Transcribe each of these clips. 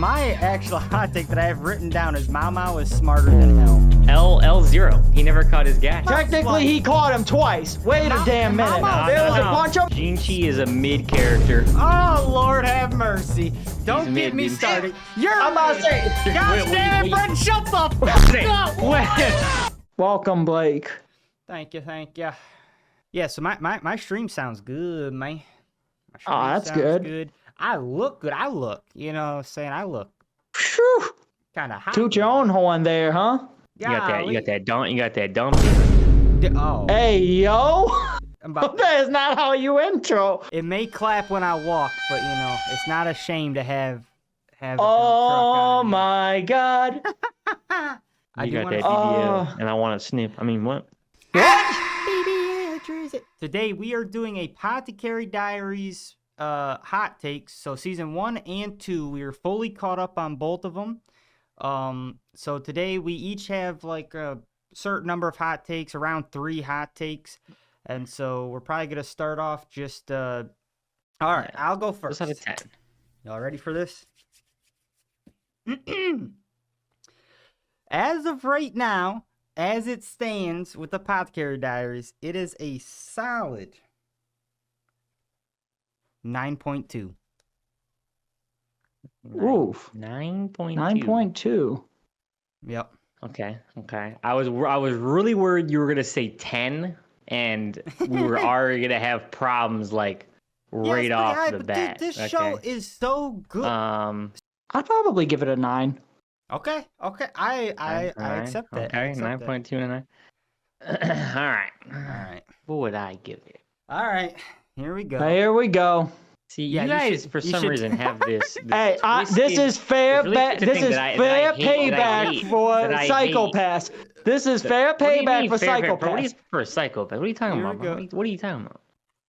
my actual hot take that I have written down is Mau Mau is smarter than hell. L0. He never caught his guy. Technically, he caught him twice. Wait a damn minute. There was a bunch of... Jinchi is a mid character. Oh, Lord have mercy. Don't get me started. I'm about to say... Gosh damn, Brent, shut the fuck up. Welcome, Blake. Thank you. Yeah, so my stream sounds good, man. Oh, that's good. I look good. You know what I'm saying? I look kind of hot. Toot your own horn there, huh? You got that dump. Oh. Hey, yo. That is not how you intro. It may clap when I walk, but you know, it's not a shame to have Oh my God. You got that DDL, and I want to snip. I mean, what? Today we are doing a Apothecary Diaries hot takes. So season 1 and 2, we are fully caught up on both of them. So today we each have like a certain number of hot takes, around 3 hot takes. And so we're probably going to start off just, all right, I'll go first. Out of 10. Y'all ready for this? As of right now, as it stands with the Apothecary Diaries, it is a solid 9.2. Oof. 9.2. 9.2. Yep. Okay. I was really worried you were gonna say 10, and we were already gonna have problems like right off the bat. Dude, this show is so good. I'd probably give it a 9. Okay. I accept that. Okay, 9.2 and 9. All right. What would I give it? All right. Here we go. Here we go. See, you guys for some reason have this. Hey, this is fair. This is fair payback for psychopaths. This is fair payback for psychopaths. What is for a psychopath? What are you talking about? What are you talking about?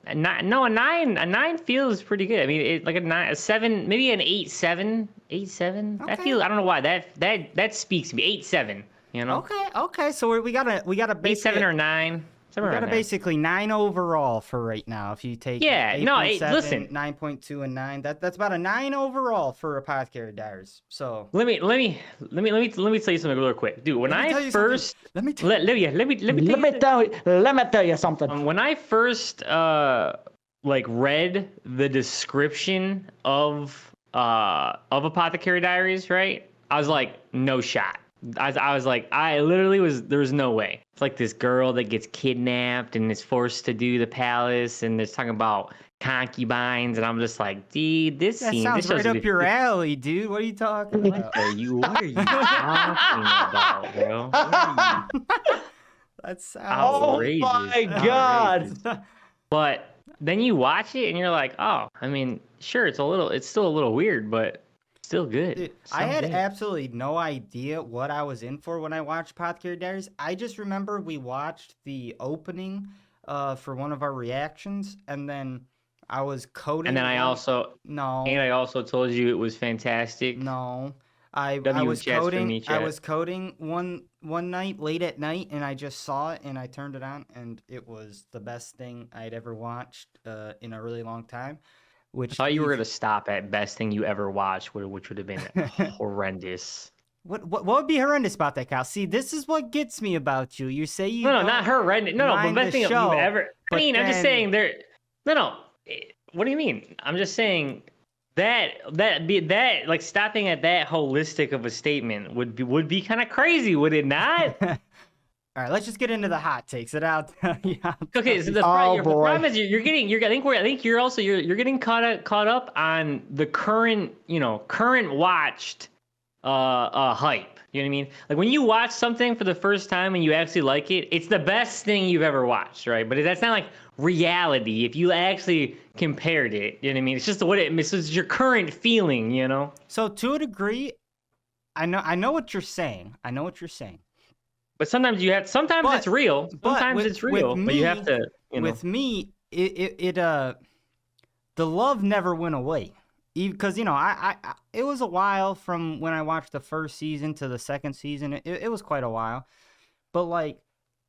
A 9 feels pretty good. I mean, it, like a 7, maybe an 8.7. 8.7. Okay. That feels. I don't know why that speaks to me. 8.7. You know. Okay. So we got a 8.7 or 9. We got a basically 9 overall for right now. If you take 8.7, listen, 9.2 and 9, that's about a 9 overall for Apothecary Diaries. So let me tell you something real quick, dude. When I first let me tell you something. When I first like read the description of Apothecary Diaries, right? I was like, no shot. I was like, there was no way. It's like this girl that gets kidnapped and is forced to do the palace, and there's talking about concubines, and I'm just like, dude, this sounds right up your alley, dude. What are you talking about? What are you talking about, bro? That sounds outrageous. Oh my God. But then you watch it and you're like, oh, I mean, sure, it's still a little weird, but still good. Dude, I had absolutely no idea what I was in for when I watched Apothecary Diaries. I just remember we watched the opening for one of our reactions, and then I was coding. And then I also told you it was fantastic. No, I was coding. I was coding one night late at night, and I just saw it and I turned it on, and it was the best thing I'd ever watched in a really long time. I thought you were gonna stop at best thing you ever watched, which would have been horrendous. What would be horrendous about that, Kyle? See, this is what gets me about you. You say you no, not horrendous. No, but best thing you've ever. I mean, I'm just saying there. No. What do you mean? I'm just saying that like stopping at that holistic of a statement would be kind of crazy, would it not? All right, let's just get into the hot takes. Okay, so the problem is you're getting caught up on the current watched hype. You know what I mean? Like when you watch something for the first time and you actually like it, it's the best thing you've ever watched, right? But that's not like reality. If you actually compared it, you know what I mean? It's just it's your current feeling, you know? So to a degree, I know what you're saying. But sometimes it's real. Sometimes it's real, but you have to, With me, the love never went away. Because, it was a while from when I watched the first season to the second season. It was quite a while. But, like,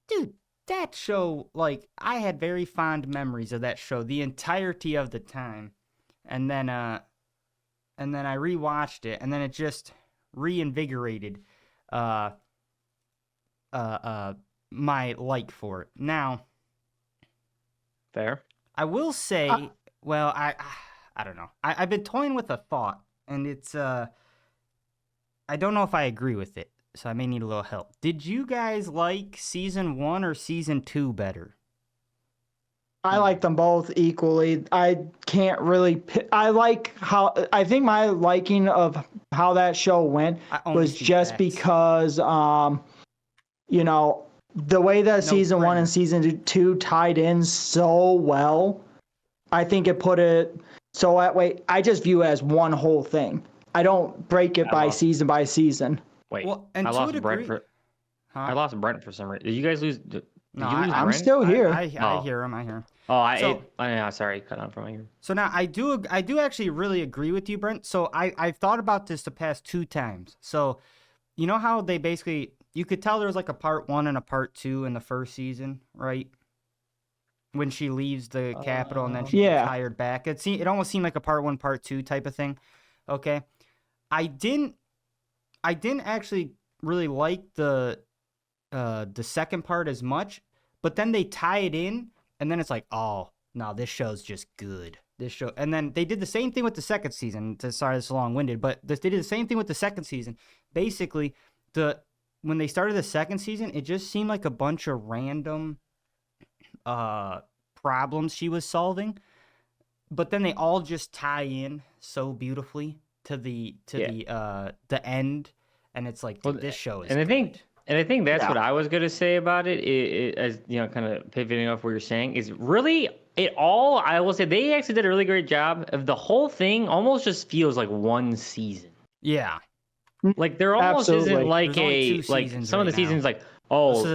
dude, that show, like, I had very fond memories of that show the entirety of the time. And then, and then I rewatched it, and then it just reinvigorated my like for it. Now, fair. I will say, well, I don't know. I've been toying with a thought, and it's I don't know if I agree with it, so I may need a little help. Did you guys like season 1 or season 2 better? I like them both equally. I can't really. I think my liking of how that show went was just because, you know, the way that season 1 and season 2 tied in so well. I think it put it so that way. I just view it as one whole thing. I don't break it by season by season. Wait, well, and I lost Brent for. Huh? I lost Brent for some reason. Did you guys lose? No, I'm still here. I hear him. I hear him. Oh, sorry, cut on from here. So now I do actually really agree with you, Brent. So I've thought about this the past 2 times. So, you know how they basically, you could tell there was like a part 1 and a part 2 in the first season, right? When she leaves the capital and then she gets hired back. It almost seemed like a part 1, part 2 type of thing. Okay, I didn't actually really like the second part as much, but then they tie it in, and then it's like, oh no, this show's just good. And then they did the same thing with the second season. Sorry, this is long-winded, but they did the same thing with the second season. Basically, when they started the second season, it just seemed like a bunch of random problems she was solving, but then they all just tie in so beautifully to the end, and it's like, this show is. And I think that's what I was gonna say about it. As you know, kind of pivoting off what you're saying, is really it all. I will say they actually did a really great job of the whole thing. Almost just feels like one season. Yeah, like there almost isn't like some of the seasons like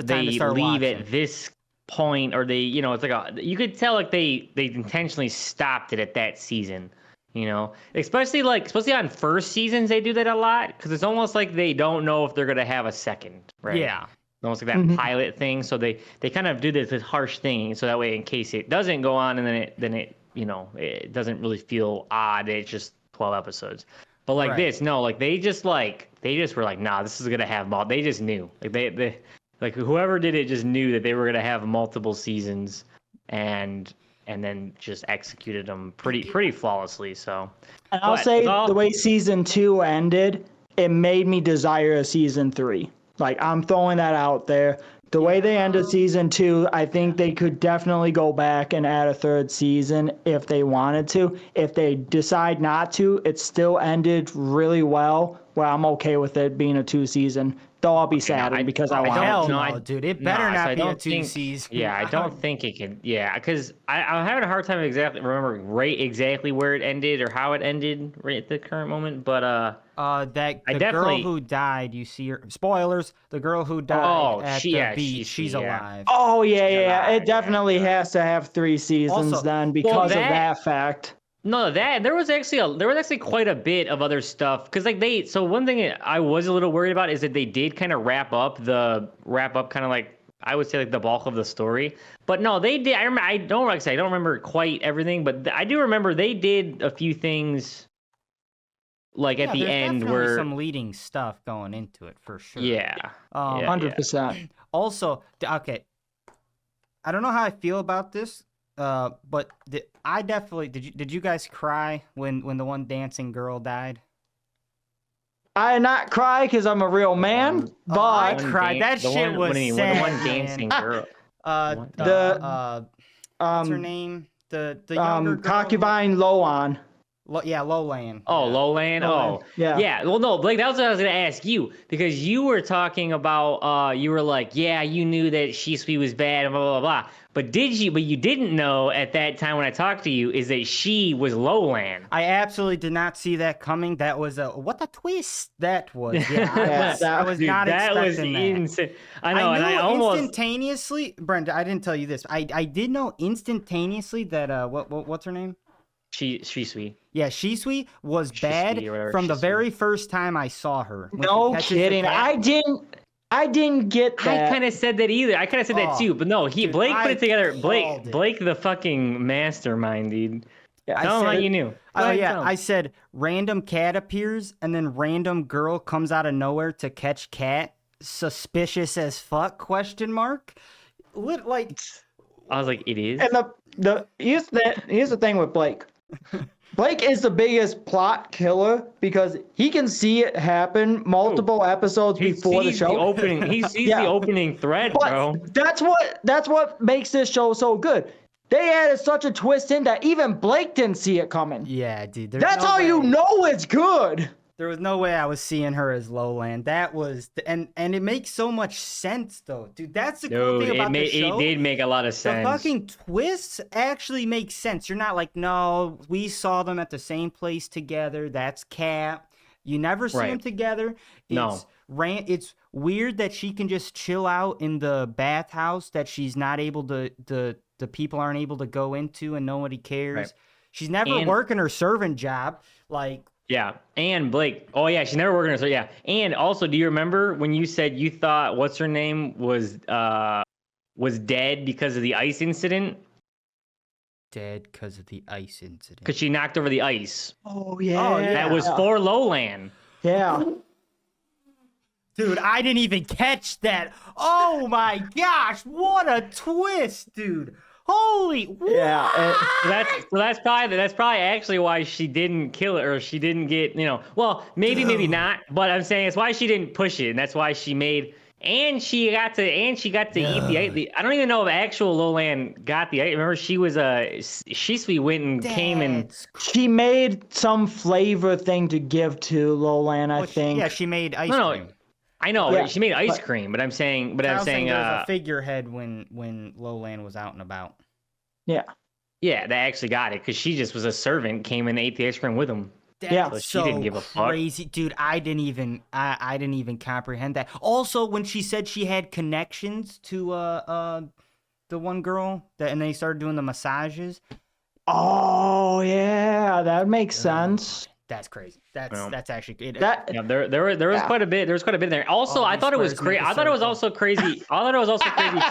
they leave at this point, or they, you know, it's like you could tell like they intentionally stopped it at that season. You know, especially on first seasons, they do that a lot because it's almost like they don't know if they're gonna have a second, right? Yeah, almost like that pilot thing. So they kind of do this harsh thing, so that way, in case it doesn't go on, and then it you know, it doesn't really feel odd. It's just 12 episodes. But like this, no, like they just were like, nah, this is gonna have they just knew, like they like whoever did it just knew that they were gonna have multiple seasons, and then just executed them pretty flawlessly. So, and I'll say the way season 2 ended, it made me desire a season 3. Like, I'm throwing that out there. The way they ended season 2, I think they could definitely go back and add a 3rd season if they wanted to. If they decide not to, it still ended really well, where I'm okay with it being a 2 season. Though I'll be saddened because I want it. Dude, it better not be a 2 season. Yeah, I don't think it could. Yeah, because I'm having a hard time remembering exactly where it ended or how it ended right at the current moment. But the girl who died, you see her. Spoilers: the girl who died at the beach, she's alive. Oh yeah. It definitely has to have 3 seasons also, then because of that fact. No, there was actually quite a bit of other stuff, because like so one thing I was a little worried about is that they did kind of wrap up kind of like, I would say, like the bulk of the story, but no, they did. I don't remember quite everything, but I do remember they did a few things like at the end where some leading stuff going into it for sure. Yeah, 100%. Also, okay, I don't know how I feel about this. But I definitely did you guys cry when the one dancing girl died? I did not cry because I'm a real man, but I cried. That shit was sad. The one dancing girl. What's her name? The younger girl. Concubine Loan. Lowland. Oh, Lowland. Oh, yeah. Well, no, Blake, that was what I was gonna ask you, because you were talking about you were like, yeah, you knew that Shisui was bad and blah blah blah. But you didn't know at that time when I talked to you is that she was Lowland. I absolutely did not see that coming. That was what a twist that was. Yeah, I was not expecting that. Insane. I know, and I almost instantaneously, Brenda, I didn't tell you this. I did know instantaneously that what's her name? Shisui. Yeah, Shisui was bad from the very first time I saw her. No kidding. I didn't get that. I kind of said that either. I kind of said that too, but no, Blake put it together. Blake the fucking mastermind, dude. Yeah, tell them how you knew. Oh yeah, I said random cat appears and then random girl comes out of nowhere to catch cat. Suspicious as fuck? Question mark. Like, I was like, it is. And here's the thing with Blake. Blake is the biggest plot killer because he can see it happen multiple episodes before the show. He sees the opening thread, bro. That's what makes this show so good. They added such a twist in that even Blake didn't see it coming. Yeah, dude. That's how you know it's good. There was no way I was seeing her as Lowland. That was, and it makes so much sense though, dude. That's the cool thing about the show. It did make a lot of sense. The fucking twists actually make sense. You're not like, no, we saw them at the same place together. That's Cat. You never see them together. It's weird that she can just chill out in the bathhouse that she's not able to. The people aren't able to go into, and nobody cares. Right. She's never working her servant job, like. Yeah, and Blake. Oh yeah, she's never working her. So yeah, and also, do you remember when you said you thought what's her name was dead because of the ice incident? Dead because of the ice incident. Because she knocked over the ice. Oh yeah. That was for Lowland. Yeah. Dude, I didn't even catch that. Oh my gosh, what a twist, dude. Holy what? Yeah, that's probably actually why she didn't kill it, or she didn't get, well, maybe not, but I'm saying it's why she didn't push it, and that's why she made, and she got to eat the ice. I don't even know if actual Lowland got the ice. Remember, she was Shisui went and came and she made some flavor thing to give to Lowland, I think. Yeah, she made ice cream. I know she made ice cream, but I'm saying there was a figurehead when Lowland was out and about. Yeah. Yeah, they actually got it because she just was a servant, came and ate the ice cream with them. That's so she didn't give a crazy, fuck. Dude. I didn't even comprehend that. Also, when she said she had connections to the one girl and they started doing the massages. Oh yeah, that makes sense. That's crazy. That's actually good. There was quite a bit. There was quite a bit there. Also, I thought it was crazy. I thought it was also crazy.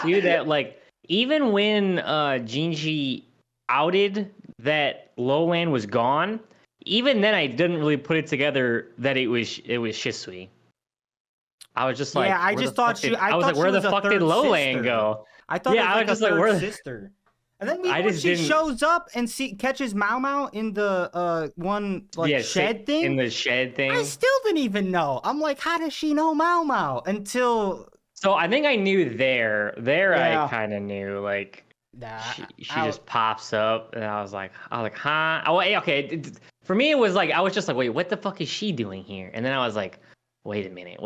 Too that like even when Jinji outed that Lowland was gone, even then I didn't really put it together that it was Shisui. I was just like, I just thought I was like, where the fuck did Lowland go? I thought I was just like, where's sister? And then when she shows up and catches Mao Mao in the shed thing. In the shed thing. I still didn't even know. I'm like, how does she know Mao Mao until? So I think I knew there. I kind of knew like she just pops up, and I was like, huh? Oh, okay. For me, it was like I was just like, wait, what the fuck is she doing here? And then I was like, wait a minute.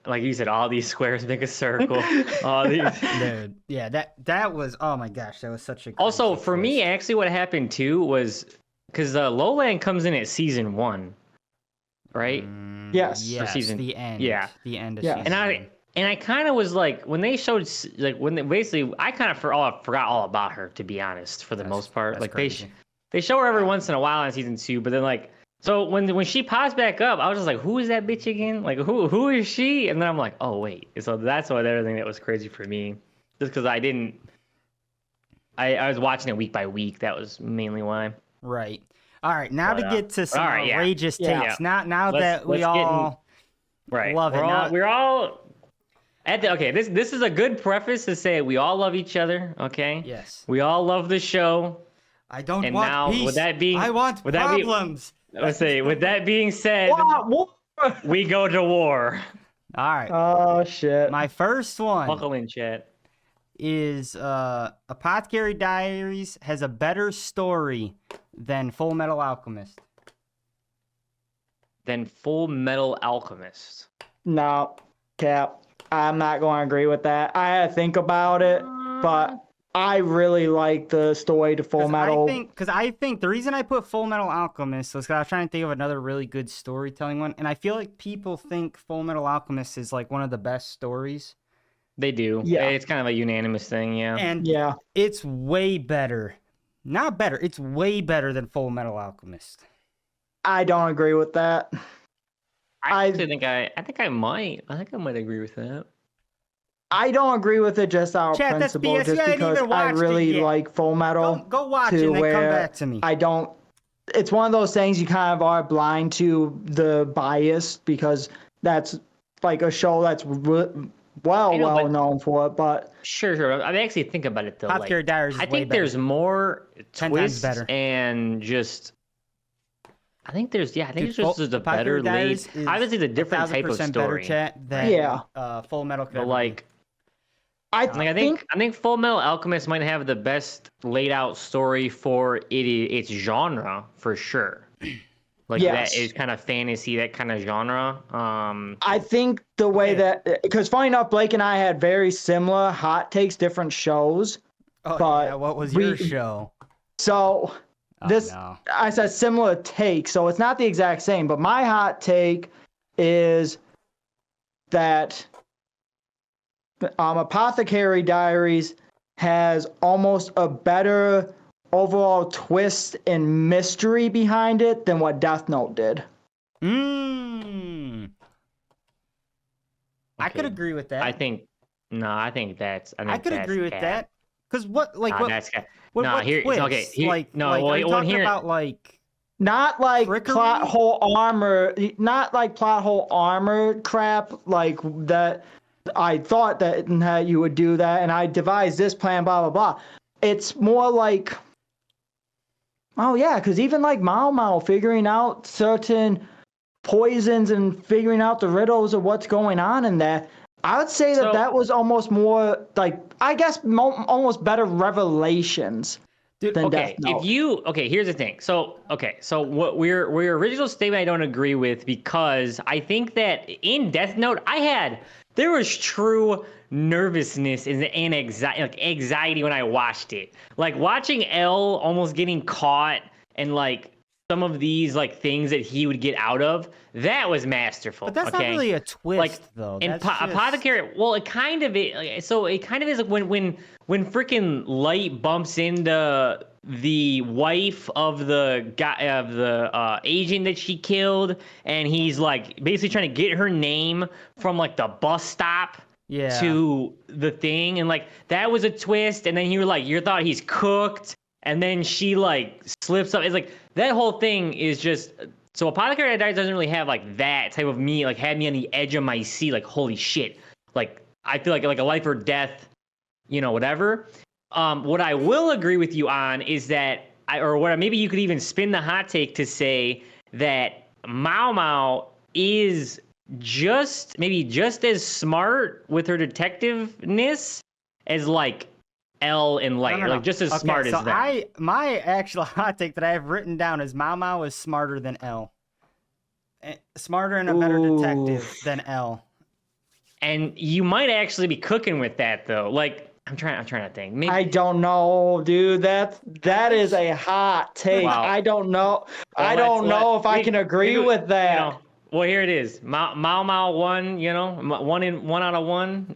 Like you said, all these squares make a circle. All these. Dude, yeah, that was, oh my gosh, that was such a. Also, for me, actually, what happened too was because Lowland comes in at season 1, right? Yes. For season. The end. Yeah. The end of season. And I kind of was like, when they showed, like I kind of forgot all about her, to be honest, for the most part. Like they show her every once in a while in season 2, but then like. So when she pops back up, I was just like, who is that bitch again? Like, who is she? And then I'm like, oh, wait. So that's why everything that was crazy for me. Just because I was watching it week by week. That was mainly why. Right. All right. Now to get to some outrageous takes. Now that we all love it. We're all... Okay, this is a good preface to say we all love each other, okay? Yes. We all love the show. I don't want peace. I want problems. Let's say, with that being said, we go to war. All right. Oh, shit. My first one. Buckle in, chat. Is Apothecary Diaries has a better story than Full Metal Alchemist. No, Cap. I'm not going to agree with that. I had to think about it, but... I really like the story to Full Metal. I think the reason I put Full Metal Alchemist was because I was trying to think of another really good storytelling one, and I feel like people think Full Metal Alchemist is like one of the best stories. They do. Yeah, it's kind of a unanimous thing. Yeah, and it's way better. Not better. It's way better than Full Metal Alchemist. I don't agree with that. I think I might agree with that. I don't agree with it just out of principle, just because I really like Full Metal. Go watch it and then come back to me. I don't it's one of those things you kind of are blind to the bias because that's like a show that's well known for it. But sure. I mean, actually think about it though. Apothecary Diaries is I way think better. there's more 10 times twists better. and just. I think there's it's just a better Diaries lead. Obviously, the different type of story. better chat than Full Metal. But like, I think Full Metal Alchemist might have the best laid out story for its genre for sure. Like that is kind of fantasy, that kind of genre. I think the way that, because funny enough, Blake and I had very similar hot takes, different shows. Oh, but yeah. What was your show? So I said similar take, so it's not the exact same. But my hot take is that Apothecary Diaries has almost a better overall twist and mystery behind it than what Death Note did. I could agree with that. I think that's. I could agree with that. Because what twist? Here, are you talking about like not like trickery? plot hole armor crap like that. I thought that you would do that, and I devised this plan, blah blah blah. It's more like, oh yeah, because even like Mao Mao figuring out certain poisons and figuring out the riddles of what's going on in there. I would say that was almost more like, I guess, almost better revelations than Death Note. Here's the thing. So what your original statement I don't agree with, because I think that in Death Note there was true nervousness and anxiety when I watched it. Like watching L almost getting caught and like some of these like things that he would get out of, that was masterful. But that's not really a twist, though. And Apothecary, well, it kind of is. So it kind of is like when freaking Light bumps into the wife of the guy of the agent that she killed, and he's like basically trying to get her name from like the bus stop. Yeah. To the thing, and like that was a twist, and then you thought he's cooked, and then she like slips up. It's like that whole thing is just. So Apothecary Diaries doesn't really have like that type of me, like had me on the edge of my seat, like holy shit, like I feel like a life or death, whatever. What I will agree with you on is that maybe you could even spin the hot take to say that Mao Mao is just as smart with her detectiveness as like L and Light, no. Like just as smart as them. My actual hot take that I have written down is Mao Mao is smarter than L, smarter and a better detective than L. And you might actually be cooking with that though. Like I'm trying to think. Maybe... I don't know, dude. That is a hot take. Wow. I don't know. Well, I don't know if I can agree with that. Well, here it is. Mao Mao 1, 1 out of 1,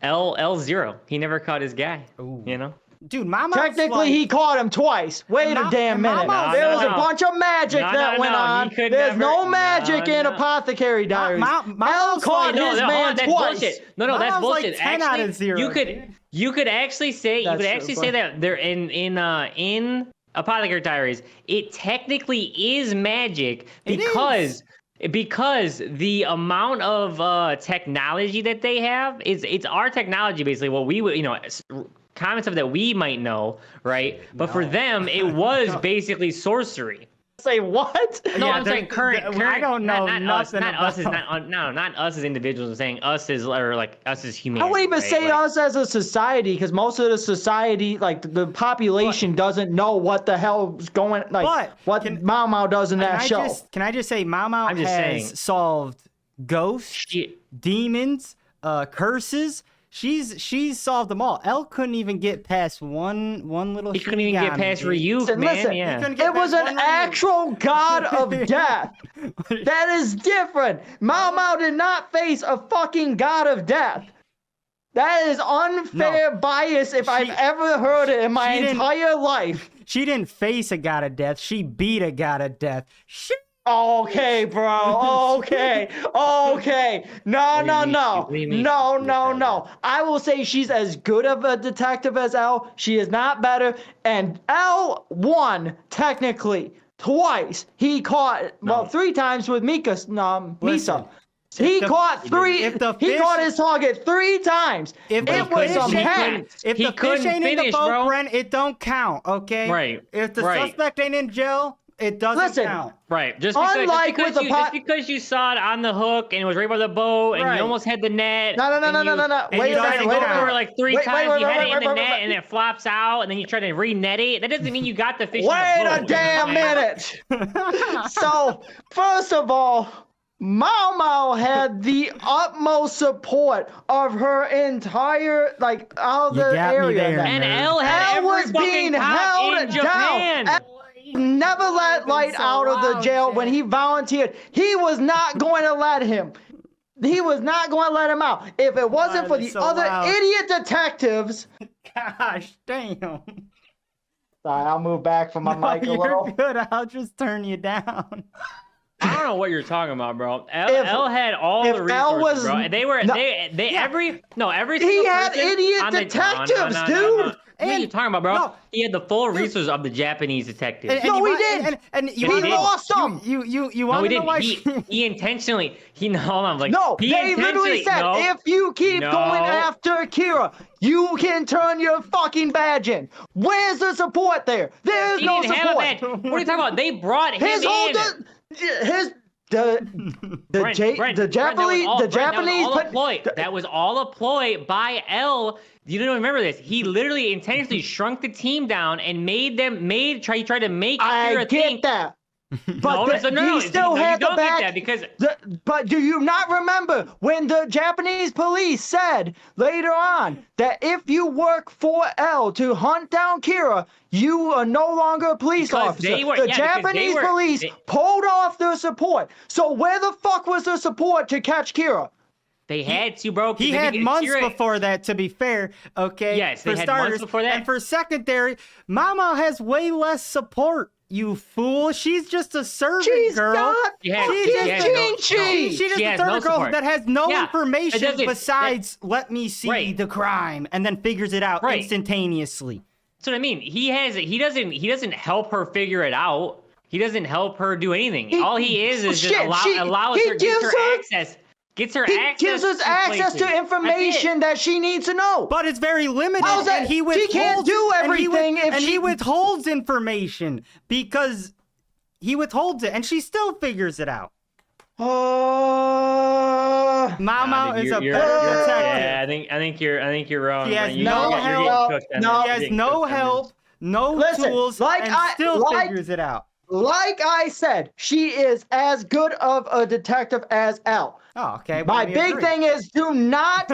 L 0. He never caught his guy, Dude, Mao Mao. Technically, he caught him twice. Wait a damn minute. There was a bunch of magic that went on. There's no magic in Apothecary Diaries. L caught his man twice. No, that's bullshit. Like 10 out of 0. You could actually say say that they're in Apothecary Diaries. It technically is magic because the amount of technology that they have it's our technology basically. What we would common stuff that we might know, right? But for them, it was basically sorcery. Say what? No, yeah, I'm saying current. I don't know not us as individuals. I'm saying us as humanity. I wouldn't even say us as a society, because most of the society, like the population, doesn't know what the hell's going. Like what Mao Mao does in that show. Can I just say Mao Mao has solved ghosts, demons, curses. She's solved them all. Elle couldn't even get past one little. He couldn't even get past Ryuk, man. Listen, yeah. It was an actual god of death. That is different. Mao Mao did not face a fucking god of death. That is unfair bias if I've ever heard it in my entire life. She didn't face a god of death. She beat a god of death. Okay, bro. Okay. No. I will say she's as good of a detective as L. She is not better. And L won, technically. twice. He caught, well, 3 times with Misa. He caught his target 3 times. If the fish ain't in the boat, Brent, it don't count, okay? Right. If the suspect ain't in jail, it doesn't count. Right. Just because you saw it on the hook and it was right by the boat and you almost had the net. No. Wait a second. Wait over like 3 times. You had it in the net and it flops out and then you try to re-net it. That doesn't mean you got the fish. Wait a damn minute. So, first of all, Mau Mau had the utmost support of her entire, like, out of the area. And Elle was being held down. Never let Light out of the jail when he volunteered. He was not going to let him. He was not going to let him out. If it wasn't for the other idiot detectives. Gosh, damn. Sorry, I'll move back from my mic a little. You're good. I'll just turn you down. I don't know what you're talking about, bro. Elle had all the resources, bro. They were every he had idiot detectives, dude. What are you talking about, bro? No. He had the full resources of the Japanese detectives. No, he did. And he lost them. You want to know why? He intentionally. Hold on. Like, no, they literally said, if you keep going after Kira, you can turn your fucking badge in. Where's the support there? There's no support. What are you talking about? They brought him in. The Japanese that was all a ploy by Elle. You don't remember this. He literally intentionally shrunk the team down and tried to make Kira think that. But he still had the back. But do you not remember when the Japanese police said later on that if you work for Elle to hunt down Kira, you are no longer a police officer? The Japanese police pulled off their support. So where the fuck was the support to catch Kira? They had to, bro. He had months before that, to be fair. Okay. Yes, they had months before that. And for secondary, Mama has way less support. You fool! She's just a servant girl. She's just a servant girl that has no information besides let me see the crime and then figures it out instantaneously. That's what I mean. He doesn't help her figure it out. He doesn't help her do anything. All he is just allows her, gets her access. Gives us access to information that she needs to know. But it's very limited. And he withholds, she can't do everything he withholds information because he withholds it and she still figures it out. Mau Mau is a better detective. Yeah, I think you're wrong. He has no help, no tools, and still figures it out. Like I said, she is as good of a detective as Elle. Oh, okay. My big thing is do not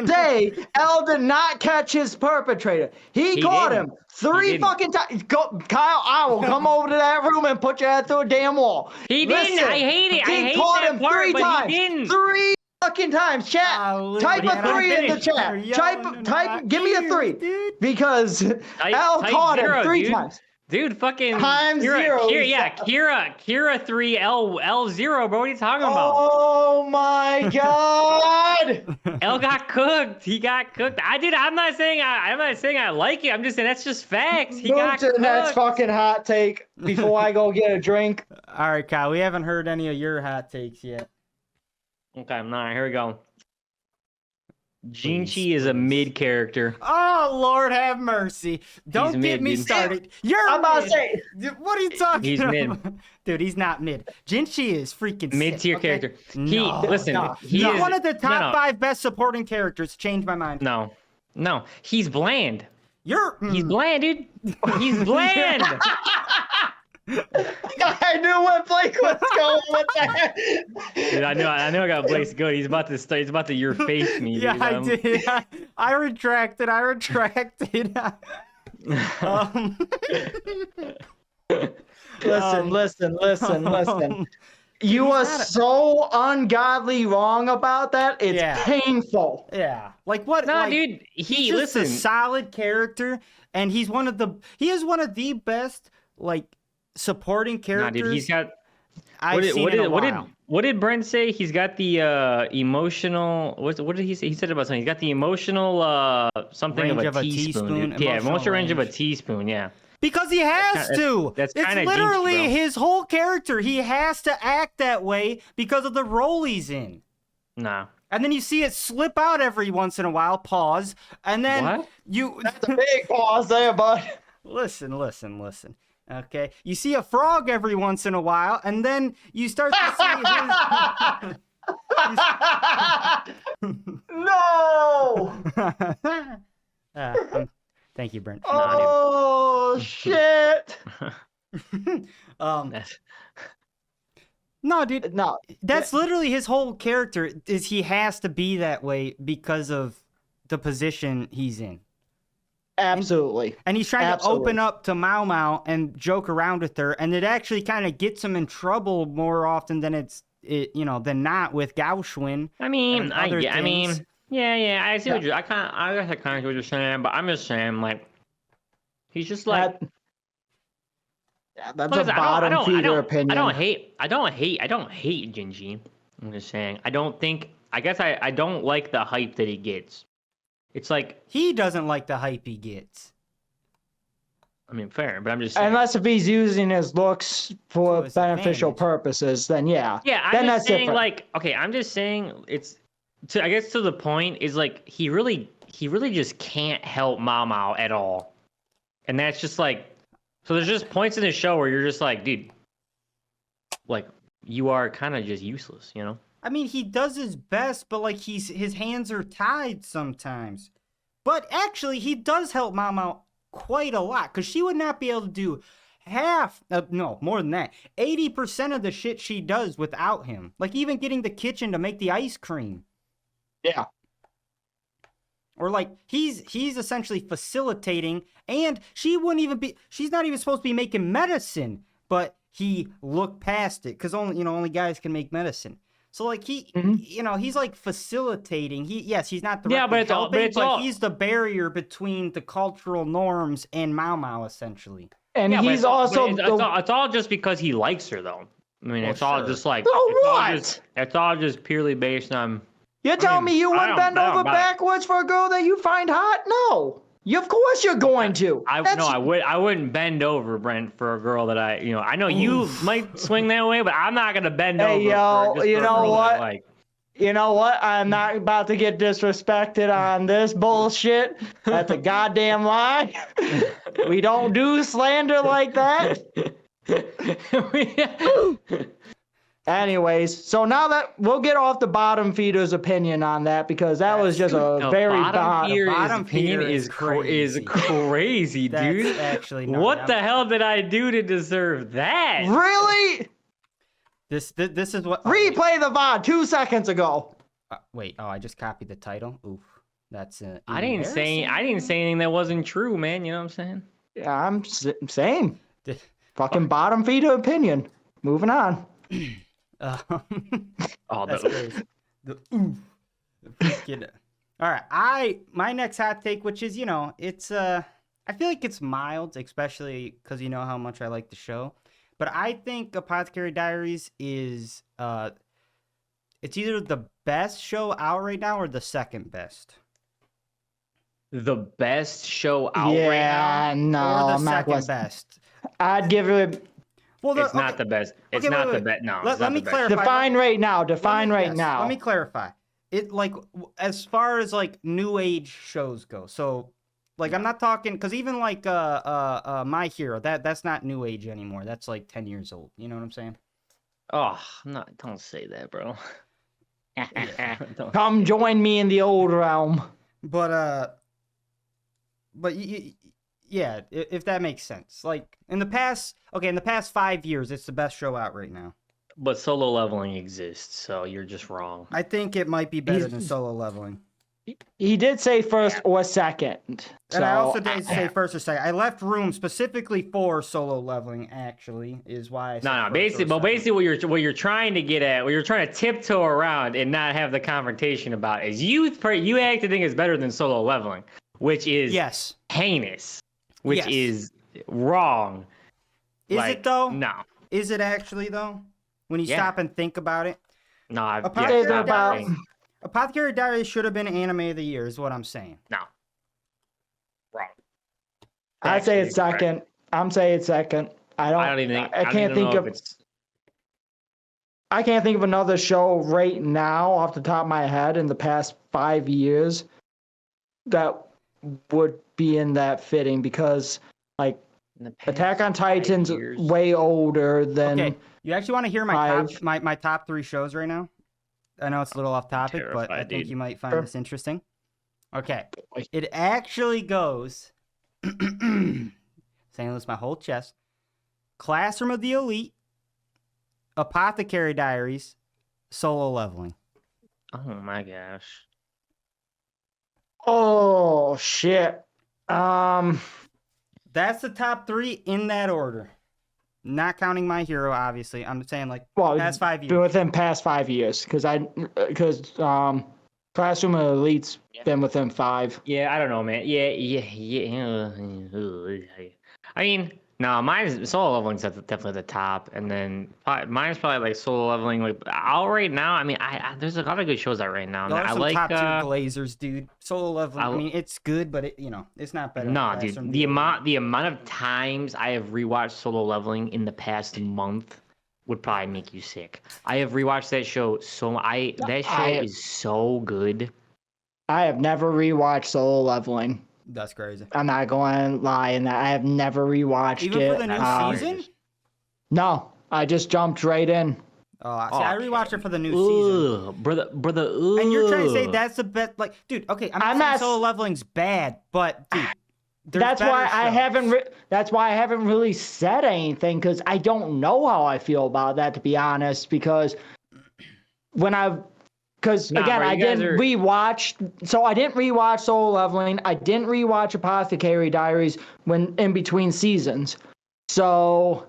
say Elle did not catch his perpetrator. He caught him 3 fucking times. Kyle, I will come over to that room and put your head through a damn wall. He didn't. I hate it. He caught him 3 times. 3 fucking times. Chat. Type a 3 in the chat. Type. Give me a 3 because Elle caught him 3 times. Dude, fucking times Kira, 0. Kira 3 L 0, bro. What are you talking about? Oh my god! Elle got cooked. He got cooked. I'm not saying I like it. I'm just saying that's just facts. He got cooked. That's fucking hot take before I go get a drink. All right, Kyle. We haven't heard any of your hot takes yet. Okay, all right, here we go. Jinchi is a mid character. Oh, Lord have mercy. Don't get me started. I'm about to say. What are you talking about? Mid. Dude, he's not mid. Jinchi is freaking mid-tier character. He's one of the top 5 best supporting characters. Changed my mind. No. He's bland. He's bland, dude. He's bland. I knew where Blake was going with that. Dude, I know I got Blake's good. He's about to your face me. Yeah, I did. I retracted. Listen. You are so ungodly wrong about that. It's painful. Yeah. Like what? No, dude. He's just a solid character, and he is one of the best supporting characters. Nah, dude, he's got. What did Brent say? He's got the emotional. What did he say? He said about something. He's got the emotional something range of a teaspoon. Yeah, emotional range of a teaspoon. Yeah. Because he has to. That's it's literally his whole character. He has to act that way because of the role he's in. No. And then you see it slip out every once in a while. Pause. And then That's a big pause there, bud. Listen. Okay, you see a frog every once in a while, and then you start to see his... No! Thank you, Brent. Oh, shit! No, dude. No. That's literally his whole character, is he has to be that way because of the position he's in. Absolutely. And he's trying to open up to Mao Mao and joke around with her, and it actually kind of gets him in trouble more often than than not with Gao Xuan. I see what I kind of what you're saying, but I'm just saying, like, he's just like that's a bottom feeder opinion. I don't hate Jinji. I'm just saying, I guess I don't like the hype that he gets. It's like he doesn't like the hype he gets. I mean, fair, but I'm just saying. Unless if he's using his looks for beneficial purposes, then yeah. Yeah, I'm just saying, different. Like, okay, I'm just saying I guess to the point is like he really just can't help Mao Mao at all, and that's just like, so there's just points in the show where you're just like, dude, like you are kind of just useless, you know. I mean, he does his best, but like his hands are tied sometimes. But actually, he does help Mao Mao quite a lot, because she would not be able to do more than that, 80% of the shit she does without him. Like even getting the kitchen to make the ice cream. Yeah. Or like he's essentially facilitating, and she's not even supposed to be making medicine, but he looked past it because only guys can make medicine. So like he's like facilitating. He's not the but he's the barrier between the cultural norms and Mao Mao essentially. And he's also it's all just because he likes her though. I mean, it's all just like it's all just purely based on. You're telling me you wouldn't bend over backwards for a girl that you find hot? No. Of course you're going to. I wouldn't bend over, Brent, for a girl that I know you might swing that way, but I'm not gonna bend over. You know what? You know what? I'm not about to get disrespected on this bullshit. That's a goddamn lie. We don't do slander like that. Anyways, so now that we'll get off the bottom feeder's opinion on that, because that was just a very bottom opinion is crazy, dude. That's actually not what the hell did I do to deserve that? Really? This is what replay the VOD 2 seconds ago. I just copied the title. Oof, that's I didn't say anything that wasn't true, man. You know what I'm saying? Yeah, I'm same. Fucking bottom feeder opinion. Moving on. That's crazy. All right, my next hot take, which is it's I feel like it's mild, especially because you know how much I like the show, but I think Apothecary Diaries is it's either the best show out right now or the second best. The best show out right now? Yeah, no, or the I'm second best. I'd give it. Well, it's not the best. It's not the best. No, let me clarify. Define right now. Now. Let me clarify. It like as far as like new age shows go. So, like I'm not talking because even like My Hero that's not new age anymore. That's like 10 years old. You know what I'm saying? Oh, don't say that, bro. Come join me in the old realm. But yeah, if that makes sense. Like in the past 5 years, it's the best show out right now. But Solo Leveling exists, so you're just wrong. I think it might be better than Solo Leveling. He did say first or second. And I also did say first or second. I left room specifically for Solo Leveling. Actually, is why I said basically, what you're trying to get at, what you're trying to tiptoe around and not have the confrontation about, is you actually think it's better than Solo Leveling, which is heinous, which is wrong. Is it though? No. Is it actually though? When you stop and think about it. No, Apothecary Diaries should have been Anime of the Year, is what I'm saying. No. Wrong. I'd say it's second. I'm saying second. I don't even think. I can't think of. I can't think of another show right now off the top of my head in the past 5 years that would be in that fitting because, like, Attack on Titan's way older than. Okay, you actually want to hear my top 3 shows right now? I know it's a little off topic, but I think you might find this interesting. Okay, it actually goes. Saying this my whole chest. Classroom of the Elite, Apothecary Diaries, Solo Leveling. Oh my gosh. Oh shit. That's the top 3 in that order. Not counting My Hero, obviously. I'm saying like past 5 years. Within past 5 years, because Classroom of Elite's been within 5. Yeah, I don't know, man. Yeah. I mean, no, mine's Solo Leveling's definitely the top, and then mine's probably like Solo Leveling. Like right now, I mean, there's a lot of good shows out right now. I like top 2 Glazers, dude. Solo Leveling. I mean, it's good, but it's not better. No, dude. The amount of times I have rewatched Solo Leveling in the past month would probably make you sick. I have rewatched that show that show is so good. I have never rewatched Solo Leveling. That's crazy. I'm not going to lie in that. I have never rewatched it. Even for the new season? No, I just jumped right in. I rewatched it for the new season. Brother. And you're trying to say that's the best, like, dude, okay, I'm not saying Solo Leveling's bad, but, dude, that's why I haven't really said anything, because I don't know how I feel about that, to be honest, because I didn't rewatch Solo Leveling. I didn't rewatch Apothecary Diaries when in between seasons. So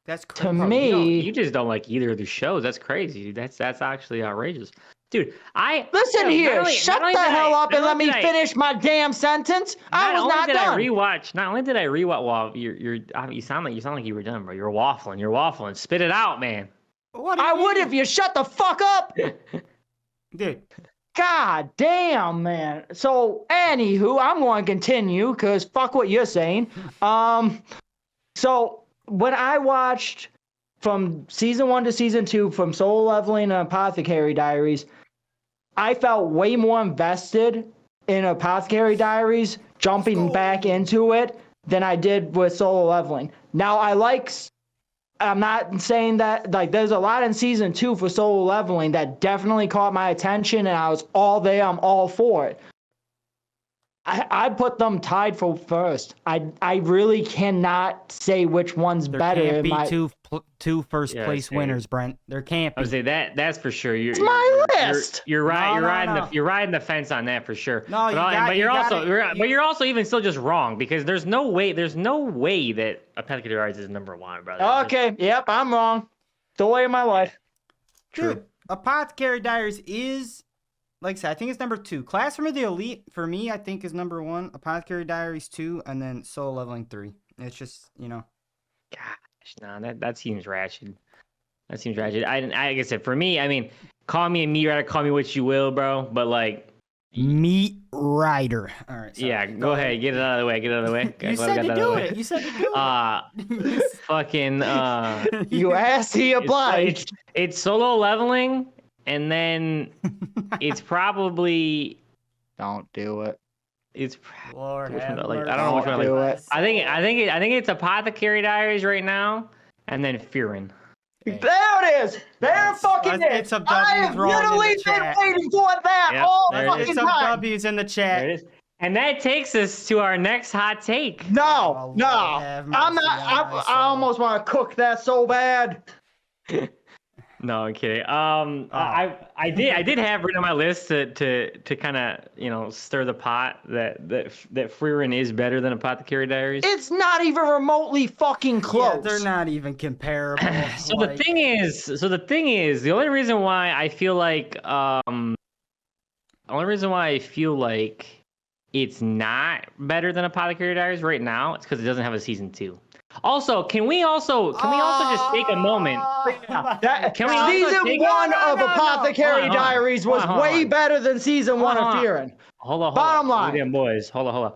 that's crazy. To me, you just don't like either of the shows. That's crazy. That's actually outrageous, dude. Listen here. Shut the hell up and let me finish my damn sentence. I was not done. Not only did I rewatch. Well, you sound like you were done, bro. You're waffling. Spit it out, man. I would if you shut the fuck up. Dude. God damn, man. So, anywho, I'm going to continue because fuck what you're saying. So, when I watched from season 1 to season 2 from Solo Leveling and Apothecary Diaries, I felt way more invested in Apothecary Diaries jumping back into it than I did with Solo Leveling. Now, I'm not saying that, like, there's a lot in season 2 for Solo Leveling that definitely caught my attention, and I was all there. I'm all for it. I put them tied for first. I really cannot say which one's better. There can't be two first place winners, Brent. There can't be. I would say that's for sure. It's my list. You're right. You're riding the fence on that for sure. No, but you're also even still just wrong, because there's no way that Apothecary Diaries is number 1, brother. Okay, yep, I'm wrong. The way of my life. True. Dude, Apothecary Diaries is, like I said, I think it's number 2. Classroom of the Elite, for me, I think is number 1. Apothecary Diaries 2, and then Solo Leveling 3. It's just, Gosh, no, that seems ratchet. That seems ratchet. Like I said, for me, I mean, call me a meat rider, call me what you will, bro. But like, meat rider. All right. Sorry. Yeah, go ahead, get it out of the way. You said to do it. You said to do it. Fucking. You asked, he obliged. It's Solo Leveling, and then it's probably. Don't do it. It's Lord, I don't know which one. I think it's Apothecary Diaries right now, and then Fearin. There it is. There fucking is. It's some W's. I have literally been waiting for that all fucking it's time. Some W's in the chat. There it is. And that takes us to our next hot take. No, I'm not. I almost want to cook that so bad. No, I'm kidding. I did have written on my list to kind of stir the pot that Freerin is better than Apothecary Diaries. It's not even remotely fucking close. Yeah, they're not even comparable. The thing is, the only reason why I feel like it's not better than Apothecary Diaries right now, it's because it doesn't have a season 2. Also, can we also just take a moment? Can we season 1 of Apothecary Diaries was way better than season 1 of Fearing. Hold on. Bottom line. Damn boys. Hold on.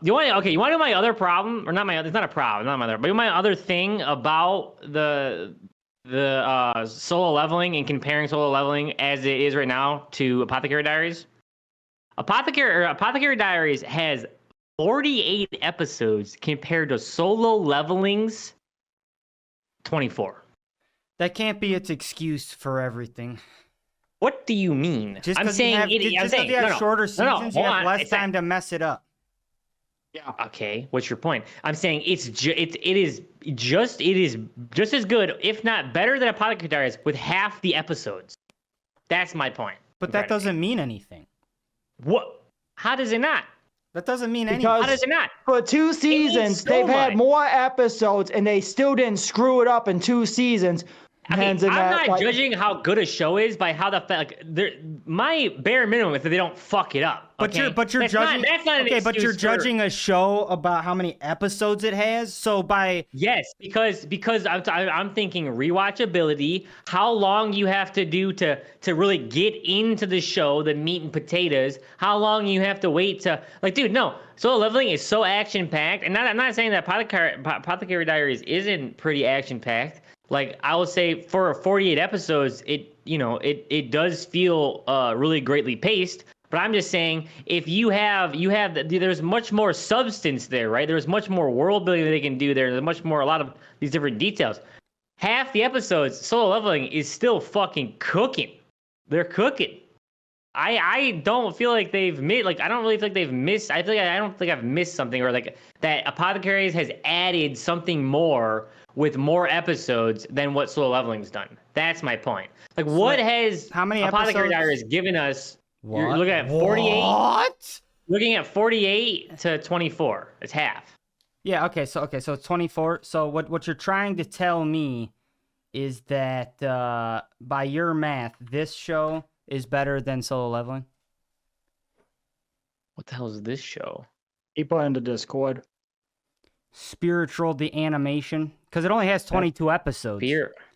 You want to know my other problem? Or not my other, it's not a problem, not my other, but my other thing about the solo leveling and comparing solo leveling as it is right now to Apothecary Diaries. Apothecary Diaries has 48 episodes compared to Solo Leveling's 24. That can't be its excuse for everything. What do you mean? Just because you have shorter seasons, you have less time to mess it up. Yeah. Okay. What's your point? I'm saying it is just as good, if not better than Apothecary Diaries with half the episodes. That's my point. But that doesn't mean anything. What? How does it not? That doesn't mean anything. How does it not? For 2 seasons, they've had more episodes, and they still didn't screw it up in 2 seasons. Okay, I'm not judging how good a show is by how my bare minimum is that they don't fuck it up. Okay? But you're judging. That's not an excuse but you're judging a show about how many episodes it has. So yes, because I'm thinking rewatchability, how long you have to do to really get into the show, the meat and potatoes, how long you have to wait to dude, no. Solo Leveling is so action packed, and I'm not saying that Apothecary Diaries isn't pretty action packed. Like, I would say for 48 episodes, it does feel really greatly paced. But I'm just saying, if there's much more substance there, right? There's much more world building that they can do there. There's a lot of these different details. Half the episodes, Solo Leveling is still fucking cooking. They're cooking. I don't feel like they've missed. I don't really feel like they've missed. I don't think I've missed something, or that Apothecaries has added something more with more episodes than what Solo Leveling's done. That's my point. What has how many Apothecary episodes? Diaries given us? What? You're looking at 48. What? Looking at 48 to 24. It's half. Yeah. Okay. So 24. So what you're trying to tell me is that by your math, this show is better than Solo Leveling? What the hell is this show? People into Discord. Spiritual, the animation, because it only has 22 episodes.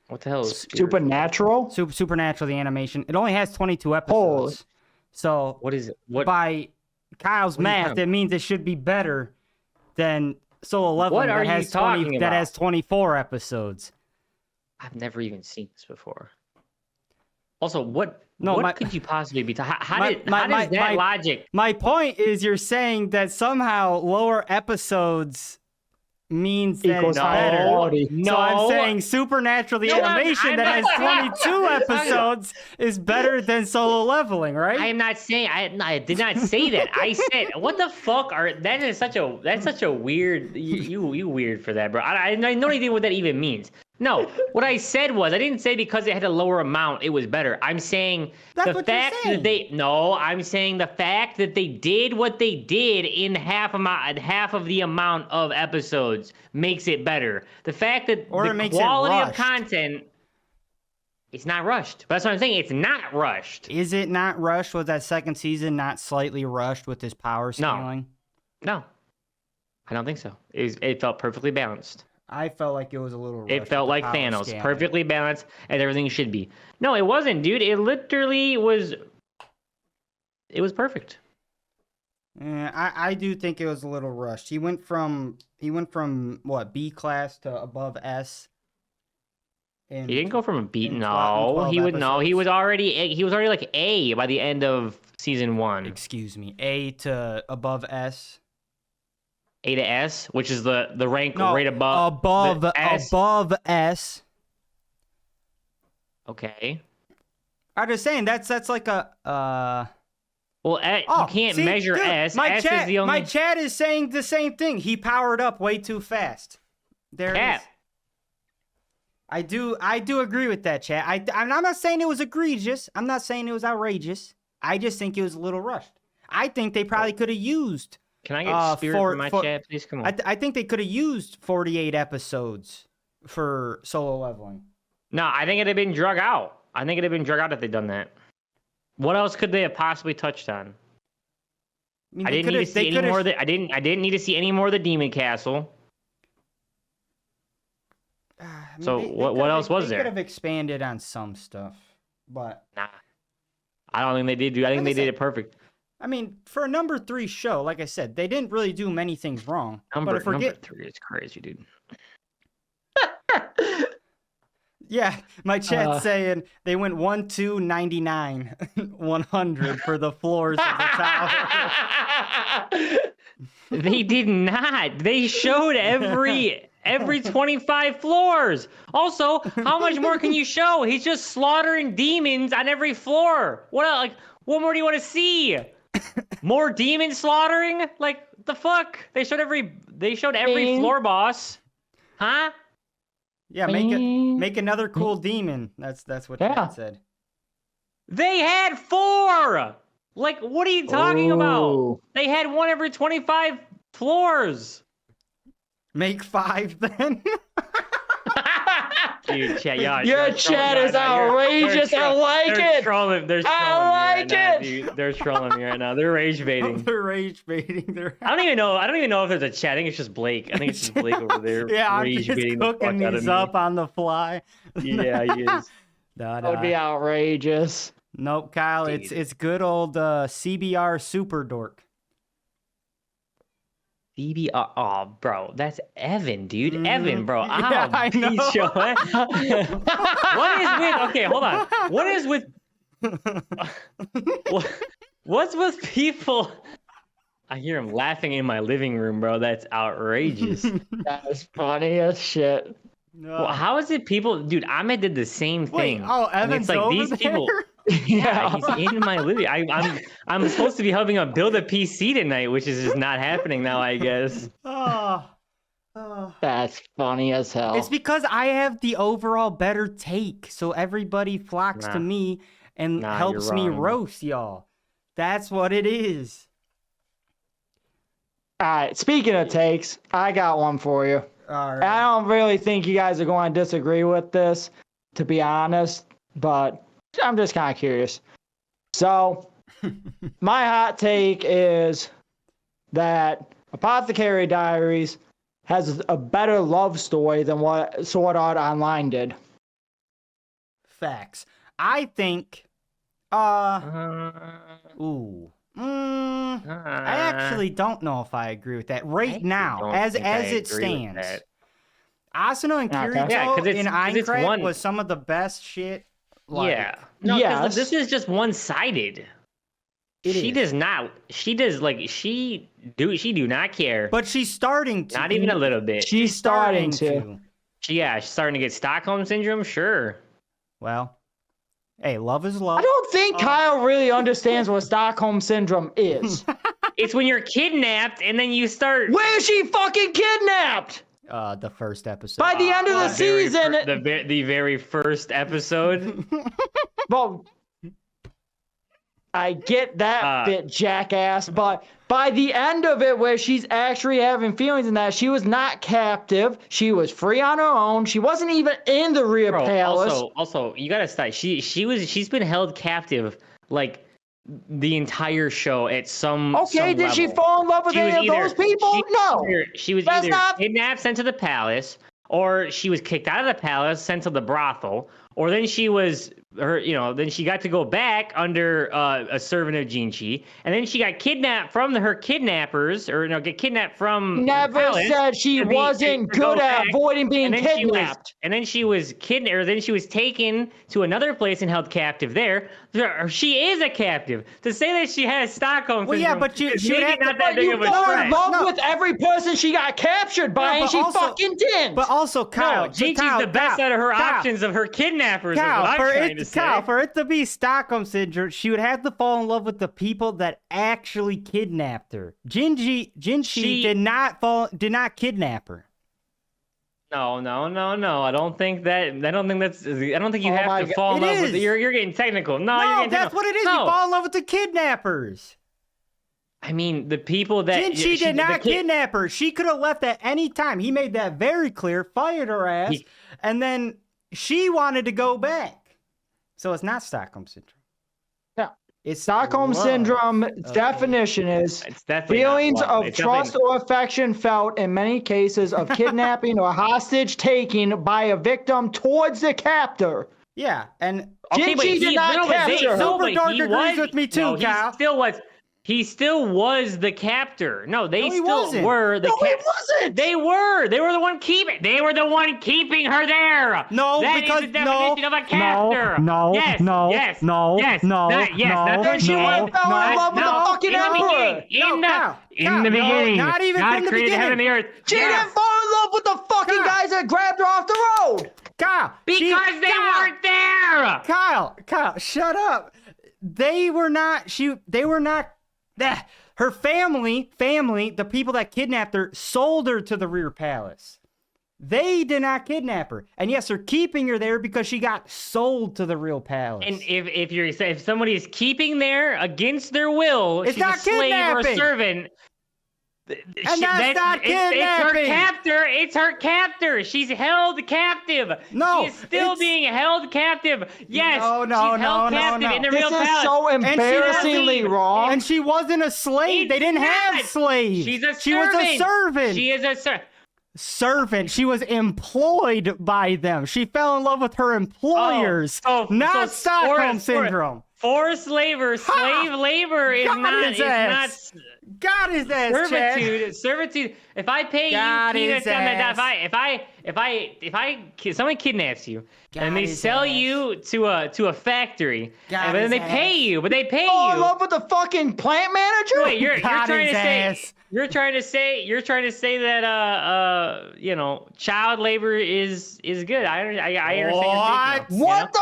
What the hell is Supernatural? Supernatural, the animation. It only has 22 episodes. So what is it? What by Kyle's math, it means it should be better than Solo Leveling that has 24 episodes. I've never even seen this before. Also, what could you possibly be? How does that logic? My point is, you're saying that somehow lower episodes means that it's better. No, so I'm saying Supernatural, the animation that has 22 episodes, is better than Solo Leveling, right? I am not saying. I did not say that. I said, what the fuck that's such a weird. You weird for that, bro. I have no idea what that even means. No, what I said was, I didn't say because it had a lower amount, it was better. I'm saying I'm saying the fact that they did what they did in half of the amount of episodes makes it better. The fact that the quality of content, it's not rushed. But that's what I'm saying. It's not rushed. Is it not rushed? Was that second season not slightly rushed with this power scaling? No, I don't think so. It felt perfectly balanced. I felt like it was a little rushed. It felt like Thanos, perfectly balanced, as everything should be. No, it wasn't, dude. It literally was. It was perfect. Yeah, I do think it was a little rushed. He went from what, B class to above S. He didn't go from a B. No, he was already like A by the end of season 1. Excuse me, A to above S. A to S, which is the rank right above S. Above S. Okay. I'm just saying that's like a Well, you can't measure dude, S. My chat is saying the same thing. He powered up way too fast. There it is. I do agree with that, chat. I'm not saying it was egregious. I'm not saying it was outrageous. I just think it was a little rushed. I think they probably could have used. Can I get spirit from my chat, please? Come on. I think they could have used 48 episodes for Solo Leveling. No, I think it'd have been drug out. If they'd done that. What else could they have possibly touched on? I didn't need to see any more of the Demon Castle. So what else was there? They could have expanded on some stuff, but nah, I don't think they did. I think they did it perfect. I mean, for a number 3 show, like I said, they didn't really do many things wrong. Number 3 is crazy, dude. Yeah, my chat's saying they went 1, 2, 99, 100 for the floors of the tower. They did not. They showed every 25 floors. Also, how much more can you show? He's just slaughtering demons on every floor. What more do you want to see? More demon slaughtering? Like the fuck? They showed every floor boss. Huh? Yeah, make another cool demon. That's what Chat said. They had 4. Like, what are you talking about? They had 1 every 25 floors. Make 5 then. Dude, chat, your chat is outrageous. I like it. I like it. Dude. They're trolling me right now. They're rage baiting. They're rage baiting. I don't even know if there's a chat. I think it's just Blake. I think it's just Blake over there. Yeah, rage baiting cooking these up on the fly. Yeah, he is. That would be outrageous. Nope, Kyle. Dude. It's good old CBR Super Dork. CBR, oh, bro, that's Evan, dude. Evan, bro. Yeah, I know. What is with? Okay, hold on. What is with? What's with people? I hear him laughing in my living room, bro. That's outrageous. That is funny as shit. No. Well, how is it people, dude? Ahmed did the same thing. Wait, Evan's over these there? People. Yeah, he's in my living. I'm supposed to be helping him build a PC tonight, which is just not happening now, I guess. That's funny as hell. It's because I have the overall better take, so everybody flocks to me and helps me roast y'all. That's what it is. All right, speaking of takes, I got one for you. All right. I don't really think you guys are going to disagree with this, to be honest, but I'm just kind of curious. So, my hot take is that Apothecary Diaries has a better love story than what Sword Art Online did. Facts. I think, I actually don't know if I agree with that right now, as it stands. Asuna and Kirito in Aincrad was some of the best shit. This is just one-sided. She do not care. But she's starting to. Not even a little bit. She's starting to. She's starting to get Stockholm Syndrome, sure. Well, hey, love is love. I don't think Kyle really understands what Stockholm Syndrome is. It's when you're kidnapped and then you start... Where is she fucking kidnapped? The first episode. By the end of the season... The very first episode? Well, I get that bit, jackass, but by the end of it, where she's actually having feelings in that, she was not captive. She was free on her own. She wasn't even in the Rhea Palace. Also, you gotta stop. She's been held captive, like, the entire show at some did level. She fall in love with any of those people? No. She was either kidnapped, sent to the palace, or she was kicked out of the palace, sent to the brothel, or then she was then she got to go back under a servant of Jinchi, and then she got kidnapped from her kidnappers, or get kidnapped from. Never said she wasn't good at avoiding being kidnapped. And then she was kidnapped, or then she was taken to another place and held captive there. She is a captive. To say that she has Stockholm syndrome, yeah, but she would have not that big of a fell in love with every person she got captured by, and she fucking didn't. But also, Kyle, Jinchi's the best out of her options of her kidnappers. Kyle, for it to be Stockholm Syndrome, she would have to fall in love with the people that actually kidnapped her. Jinchi did not kidnap her. No. I don't think you have to fall in love with. You're getting technical. No, that's what it is. No. You fall in love with the kidnappers. I mean, the people that Jinchi did not kidnap her. She could have left at any time. He made that very clear. Fired her ass, and then she wanted to go back. So it's not Stockholm Syndrome. Yeah. It's Stockholm love. Syndrome definition is feelings of trust or affection felt in many cases of kidnapping or hostage taking by a victim towards the captor. Yeah, and Gingy did not capture her. Super Dark agrees with me too, Kyle. He still was the captor. No, they still were the captor. No, he wasn't. They were. They were the one keeping. They were the one keeping her there. No, that because is the definition of a captor. No. Yes. No. Yes. No. Yes. No. That, yes. No. That's what she was. Fell in love with the fucking emperor. In the beginning. Not even God from the created heaven and the earth. She didn't fall in love with the fucking guys that grabbed her off the road. Kyle, because they weren't there. Kyle, shut up. They were not. They were not. Her family, the people that kidnapped her, sold her to the rear palace. They did not kidnap her. And yes, they're keeping her there because she got sold to the real palace. And if somebody's keeping there against their will, it's she's not a slave kidnapping. Or a servant. And that's not kidnapping. It's her captor. She's held captive. No, she's still being held captive. Yes. She's held captive in the real palace. This is so embarrassingly wrong. And she wasn't a slave. They didn't have slaves. She was a servant. She is a servant. She was employed by them. She fell in love with her employers. Not Stockholm Syndrome. Forced labor, slave labor is not. God is that servitude. If I pay you peanuts on that, if someone kidnaps you and they sell you to a factory, and then they pay you, but they pay you. Fall in love with the fucking plant manager? Wait, you're trying to say that child labor is good. I understand. What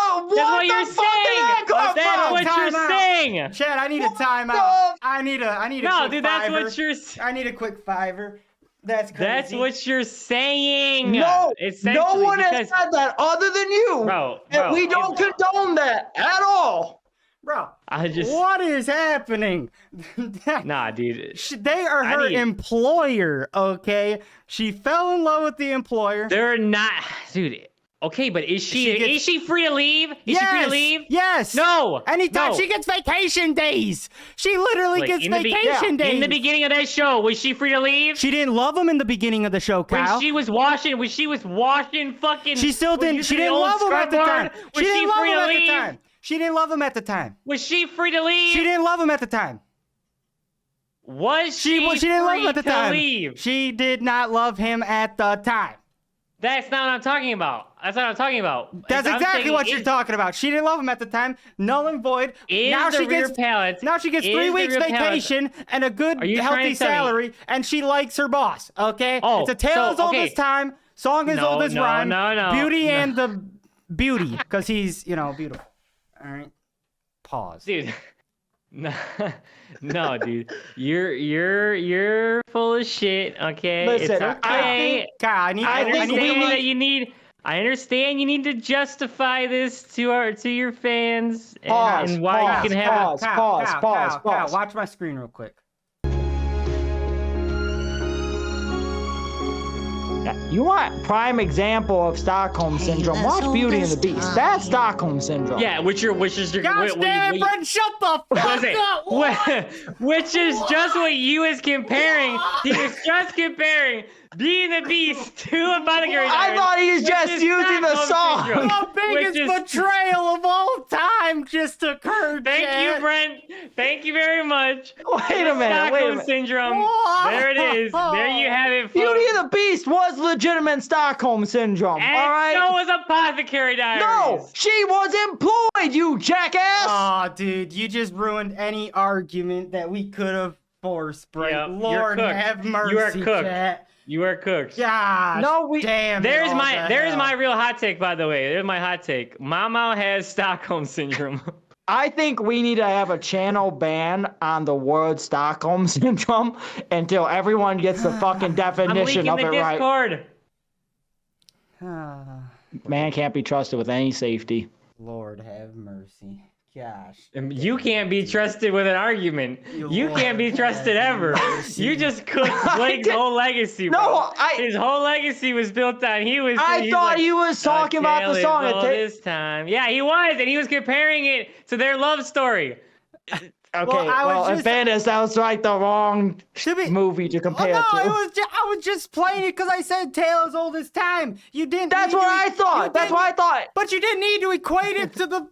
That's what you're saying. Chad, I need a timeout. I need a no, dude. That's what you're. I need a quick fiver. That's crazy. That's what you're saying. No, no one has said that other than you. Bro, and we don't condone that at all. Bro, what is happening? Nah, dude. They are her employer, okay? She fell in love with the employer. They're not, dude. Okay, but is she free to leave? Is she free to leave? Yes. No. Anytime she gets vacation days. She literally gets vacation days. In the beginning of that show, was she free to leave? She didn't love him in the beginning of the show, Kyle. When she was washing fucking. She still didn't. She didn't love him at the time. Was she free to leave? She didn't love him at the time. Was she free to leave? She didn't love him at the time. Was she didn't love him at the time. Leave? She did not love him at the time. That's not what I'm talking about. That's not what I'm talking about. That's exactly what you're talking about. She didn't love him at the time. Null and void. Now she gets 3 weeks vacation and a good, healthy salary, and she likes her boss. Okay? It's a tale as old as time, song as old as rhyme. Beauty and the beauty, because he's, beautiful. All right? Pause. Dude. No, dude. You're full of shit, okay? Listen, I understand you need to justify this to your fans and why you can have pause. Watch my screen real quick. You want prime example of Stockholm Syndrome? Watch Beauty and the Beast. That's Stockholm Syndrome. Yeah, which is your. Gosh damn it, Brent, shut the fuck up! Which is just what you was comparing. He was just comparing Beauty and the Beast to Apothecary Diaries. I thought he was just using the song. The biggest betrayal of all time just occurred. Thank you, Brent. Thank you very much. Wait a minute. Stockholm Syndrome. There it is. There you have it. Folks. Beauty and the Beast was legitimate Stockholm Syndrome. And all right. So was Apothecary Diaries. No, she was employed. You jackass. Aw, dude, you just ruined any argument that we could have forced, Brent. Yep, Lord have mercy. You are cooked. Chat. You are cooked. Gosh, damn. There's my real hot take, by the way. There's my hot take. Mama has Stockholm Syndrome. I think we need to have a channel ban on the word Stockholm Syndrome until everyone gets the fucking definition of it right. I'm leaking the Discord. Man can't be trusted with any safety. Lord have mercy. Gosh. You can't be trusted with an argument. You can't be trusted ever. You just cooked Blake's whole legacy, bro. No, his whole legacy was built on I thought he was talking about the song this time. Yeah, he was, and he was comparing it to their love story. Okay, well, in fairness, that was like the wrong movie to compare to. I was just playing it because I said Tale as Old as Time. You didn't. That's what I thought. That's what I thought. But you didn't need to equate it to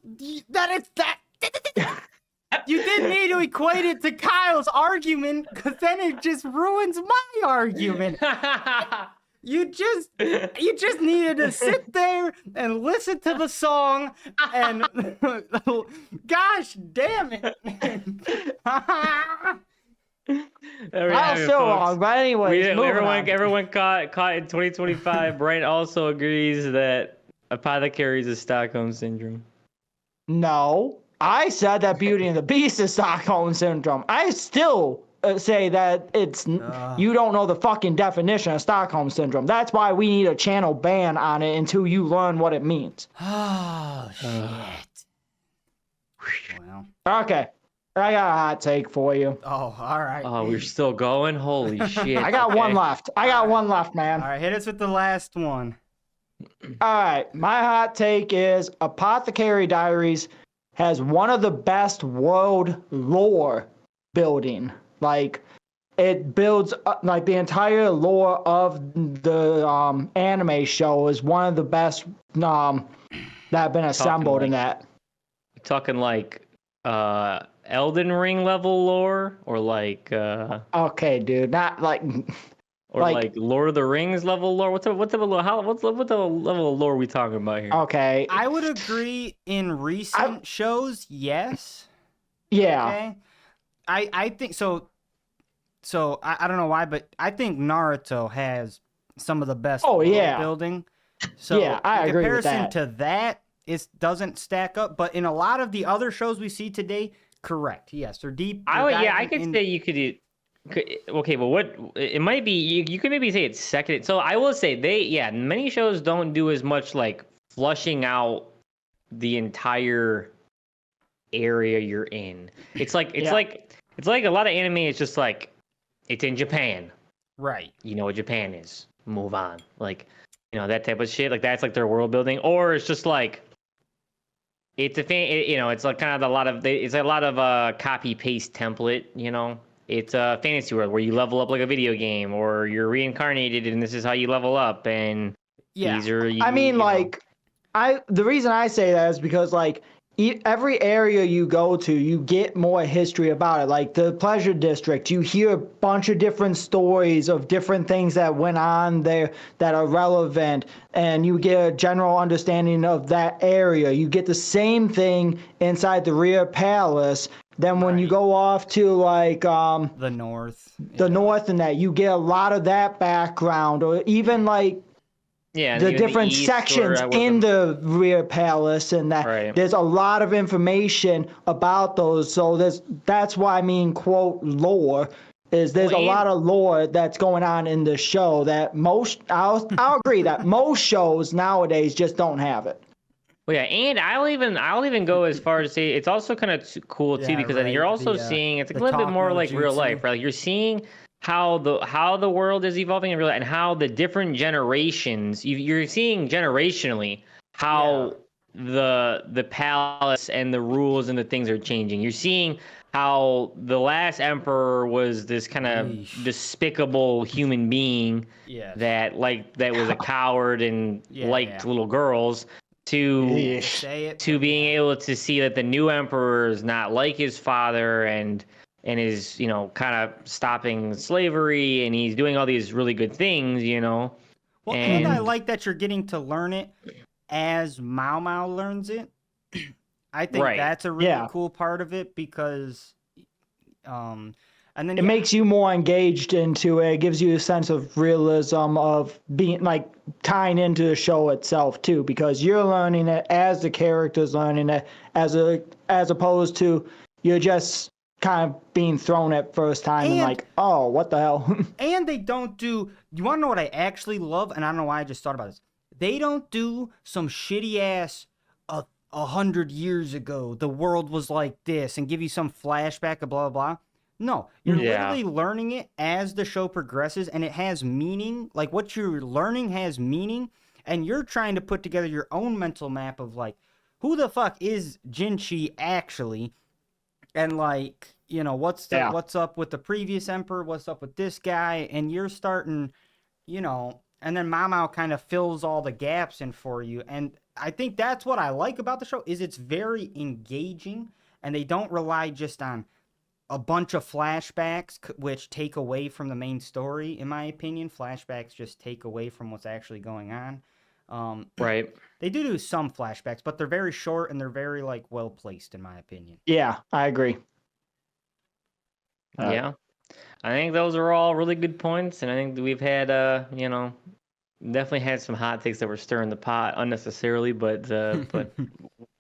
You didn't need to equate it to Kyle's argument, because then it just ruins my argument. You just needed to sit there and listen to the song, and gosh damn it. I was so wrong, but anyways, everyone caught in 2025. Brian also agrees that Apothecary is a Stockholm Syndrome. No, I said that Beauty and the Beast is Stockholm Syndrome. I still say that it's you don't know the fucking definition of Stockholm Syndrome. That's why we need a channel ban on it until you learn what it means. Oh, shit. Well. Okay. I got a hot take for you. Oh, all right. Oh, we're still going? Holy shit. I got one left. I got one left, man. All right, hit us with the last one. All right. My hot take is Apothecary Diaries has one of the best world lore building. Like, it builds like the entire lore of the anime show is one of the best that have been assembled in that. Talking like Elden Ring level lore, or like okay, dude, not like or like Lord of the Rings level lore. What the level of lore are we talking about here? Okay, I would agree in recent shows, yes. Yeah. Okay. I think so. So I don't know why, but I think Naruto has some of the best world building. So yeah, I agree with that. In comparison to that, it doesn't stack up. But in a lot of the other shows we see today, correct. Yes, they're deep. I could say you could do. Okay, but what it might be, you could maybe say it's second. So I will say many shows don't do as much like flushing out the entire area you're in. It's like a lot of anime is just like, it's in Japan. Right. You know what Japan is. Move on. Like, you know, that type of shit. Like, that's like their world building. Or it's just like, it's it's like kind of it's a lot of copy paste template, you know? It's a fantasy world where you level up like a video game, or you're reincarnated and this is how you level up. And these are, the reason I say that is because like, every area you go to, you get more history about it. Like the Pleasure District, you hear a bunch of different stories of different things that went on there that are relevant, and you get a general understanding of that area. You get the same thing inside the Rear Palace. Then when you go off to like the north, and that, you get a lot of that background, or even like the different sections in the Rear Palace, and that there's a lot of information about those. So that's why I mean, quote, lore, is there's a lot of lore that's going on in the show that I'll agree that most shows nowadays just don't have it. Well, yeah, and I'll even go as far as say it's also kind of cool too, because you're also seeing it's a little bit more like real life, right? Like you're seeing how the world is evolving in real life, and how the different generations you're seeing generationally how the palace and the rules and the things are changing. You're seeing how the last emperor was this kind of despicable human being that was a coward and liked little girls, to being able to see that the new emperor is not like his father and is, you know, kind of stopping slavery, and he's doing all these really good things, you know. Well, and I like that you're getting to learn it as Mao Mao learns it. I think that's a really cool part of it, because and then it makes you more engaged into it. It gives you a sense of realism of being like tying into the show itself too, because you're learning it as the characters learning it, as opposed to you're just kind of being thrown at first time and like, oh, what the hell? And they don't do. You want to know what I actually love? And I don't know why I just thought about this. They don't do some shitty ass 100 years ago the world was like this and give you some flashback of blah blah blah. No, you're literally learning it as the show progresses, and it has meaning. Like, what you're learning has meaning, and you're trying to put together your own mental map of like, who the fuck is Jinchi actually? and like, what's up with the previous emperor? What's up with this guy? And you're starting, and then Mamau kind of fills all the gaps in for you. And I think that's what I like about the show is it's very engaging, and they don't rely just on a bunch of flashbacks, which take away from the main story. In my opinion, flashbacks just take away from what's actually going on. Right. They do some flashbacks, but they're very short and they're very like well placed, in my opinion. Yeah, I agree. Yeah, I think those are all really good points, and I think that we've had, definitely had some hot takes that were stirring the pot unnecessarily, but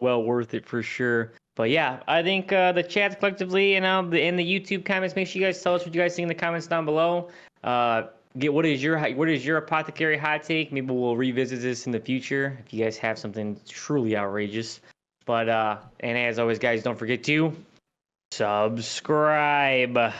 well worth it for sure. But yeah, I think the chats collectively and in the YouTube comments, make sure you guys tell us what you guys think in the comments down below. What is your apothecary hot take? Maybe we'll revisit this in the future if you guys have something truly outrageous. But and as always, guys, don't forget to subscribe.